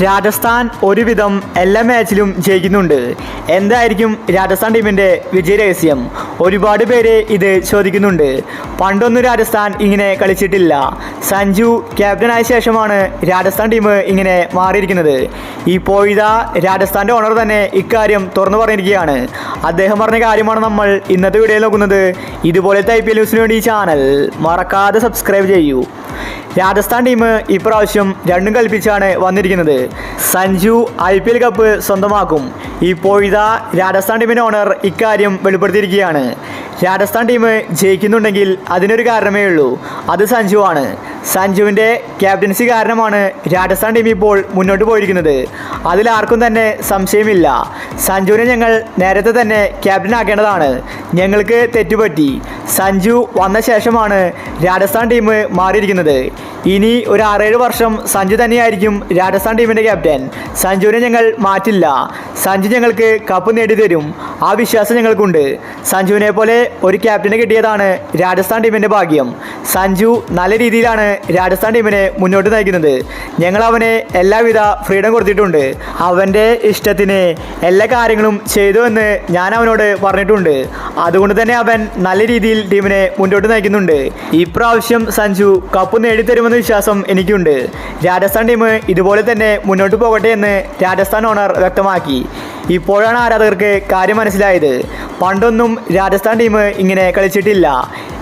രാജസ്ഥാൻ ഒരുവിധം എല്ലാ മാച്ചിലും ജയിക്കുന്നുണ്ട്. എന്തായിരിക്കും രാജസ്ഥാൻ ടീമിൻ്റെ വിജയരഹസ്യം? ഒരുപാട് പേര് ഇത് ചോദിക്കുന്നുണ്ട്. പണ്ടൊന്നും രാജസ്ഥാൻ ഇങ്ങനെ കളിച്ചിട്ടില്ല. സഞ്ജു ക്യാപ്റ്റനായ ശേഷമാണ് രാജസ്ഥാൻ ടീം ഇങ്ങനെ മാറിയിരിക്കുന്നത്. ഇപ്പോഴിതാ രാജസ്ഥാൻ്റെ ഓണർ തന്നെ ഇക്കാര്യം തുറന്നു പറഞ്ഞിരിക്കുകയാണ്. അദ്ദേഹം പറഞ്ഞ കാര്യമാണ് നമ്മൾ ഇന്നത്തെ വീഡിയോയിൽ നോക്കുന്നത്. ഇതുപോലത്തെ IPL ന്യൂസിന് വേണ്ടി ഈ ചാനൽ മറക്കാതെ സബ്സ്ക്രൈബ് ചെയ്യൂ. രാജസ്ഥാൻ ടീം ഇപ്രാവശ്യം രണ്ടും കൽപ്പിച്ചാണ് വന്നിരിക്കുന്നത്. സഞ്ജു IPL കപ്പ് സ്വന്തമാക്കും. ഇപ്പോഴിതാ രാജസ്ഥാൻ ടീമിൻ്റെ ഓണർ ഇക്കാര്യം വെളിപ്പെടുത്തിയിരിക്കുകയാണ്. രാജസ്ഥാൻ ടീം ജയിക്കുന്നുണ്ടെങ്കിൽ അതിനൊരു കാരണമേ ഉള്ളൂ, അത് സഞ്ജു ആണ്. സഞ്ജുവിൻ്റെ ക്യാപ്റ്റൻസി കാരണമാണ് രാജസ്ഥാൻ ടീം ഇപ്പോൾ മുന്നോട്ട് പോയിരിക്കുന്നത്. അതിലാർക്കും തന്നെ സംശയമില്ല. സഞ്ജുവിനെ ഞങ്ങൾ നേരത്തെ തന്നെ ക്യാപ്റ്റൻ ആക്കേണ്ടതാണ്. ഞങ്ങൾക്ക് തെറ്റുപറ്റി. സഞ്ജു വന്ന ശേഷമാണ് രാജസ്ഥാൻ ടീം മാറിയിരിക്കുന്നത്. ഇനി ഒരു 6-7 വർഷം സഞ്ജു തന്നെയായിരിക്കും രാജസ്ഥാൻ ടീമിൻ്റെ ക്യാപ്റ്റൻ. സഞ്ജുവിനെ ഞങ്ങൾ മാറ്റില്ല. സഞ്ജു ഞങ്ങൾക്ക് കപ്പ് നേടിത്തരും. ആ വിശ്വാസം ഞങ്ങൾക്കുണ്ട്. സഞ്ജുവിനെ പോലെ ഒരു ക്യാപ്റ്റനെ കിട്ടിയതാണ് രാജസ്ഥാൻ ടീമിൻ്റെ ഭാഗ്യം. സഞ്ജു നല്ല രീതിയിലാണ് രാജസ്ഥാൻ ടീമിനെ മുന്നോട്ട് നയിക്കുന്നത്. ഞങ്ങൾ അവനെ എല്ലാവിധ ഫ്രീഡം കൊടുത്തിട്ടുണ്ട്. അവൻ്റെ ഇഷ്ടത്തിന് എല്ലാ കാര്യങ്ങളും ചെയ്തു എന്ന് ഞാൻ അവനോട് പറഞ്ഞിട്ടുണ്ട്. അതുകൊണ്ട് തന്നെ അവൻ നല്ല രീതിയിൽ ടീമിനെ മുന്നോട്ട് നയിക്കുന്നുണ്ട്. ഇപ്രാവശ്യം സഞ്ജു കപ്പ് നേടിത്തരുമെന്ന വിശ്വാസം എനിക്കുണ്ട്. രാജസ്ഥാൻ ടീം ഇതുപോലെ തന്നെ മുന്നോട്ട് പോകട്ടെ എന്ന് രാജസ്ഥാൻ ഓണർ വ്യക്തമാക്കി. ഇപ്പോഴാണ് ആരാധകർക്ക് കാര്യം മനസ്സിലായത്. പണ്ടൊന്നും രാജസ്ഥാൻ ടീം ഇങ്ങനെ കളിച്ചിട്ടില്ല.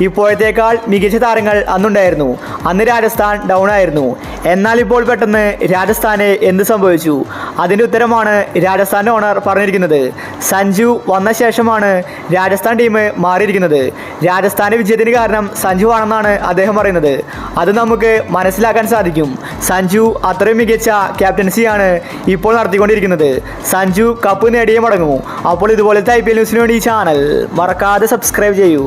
ഇപ്പോഴത്തേക്കാൾ മികച്ച താരങ്ങൾ അന്നുണ്ടായിരുന്നു. അന്ന് രാജസ്ഥാൻ ഡൗൺ ആയിരുന്നു. എന്നാൽ ഇപ്പോൾ പെട്ടെന്ന് രാജസ്ഥാന് എന്ത് സംഭവിച്ചു? അതിൻ്റെ ഉത്തരമാണ് രാജസ്ഥാൻ്റെ ഓണർ പറഞ്ഞിരിക്കുന്നത്. സഞ്ജു വന്ന ശേഷമാണ് രാജസ്ഥാൻ ടീം മാറിയിരിക്കുന്നത്. രാജസ്ഥാൻ്റെ വിജയത്തിന് കാരണം സഞ്ജു ആണെന്നാണ് അദ്ദേഹം പറയുന്നത്. അത് നമുക്ക് മനസ്സിലാക്കാൻ സാധിക്കും. സഞ്ജു അത്രയും മികച്ച ക്യാപ്റ്റൻസിയാണ് ഇപ്പോൾ നടത്തിക്കൊണ്ടിരിക്കുന്നത്. സഞ്ജു കപ്പ് നേടിയേ മടങ്ങൂ. അപ്പോൾ ഇതുപോലത്തെ IPL ന്യൂസിന് വേണ്ടി ഈ ചാനൽ മറക്കാതെ സബ്സ്ക്രൈബ് ചെയ്യൂ.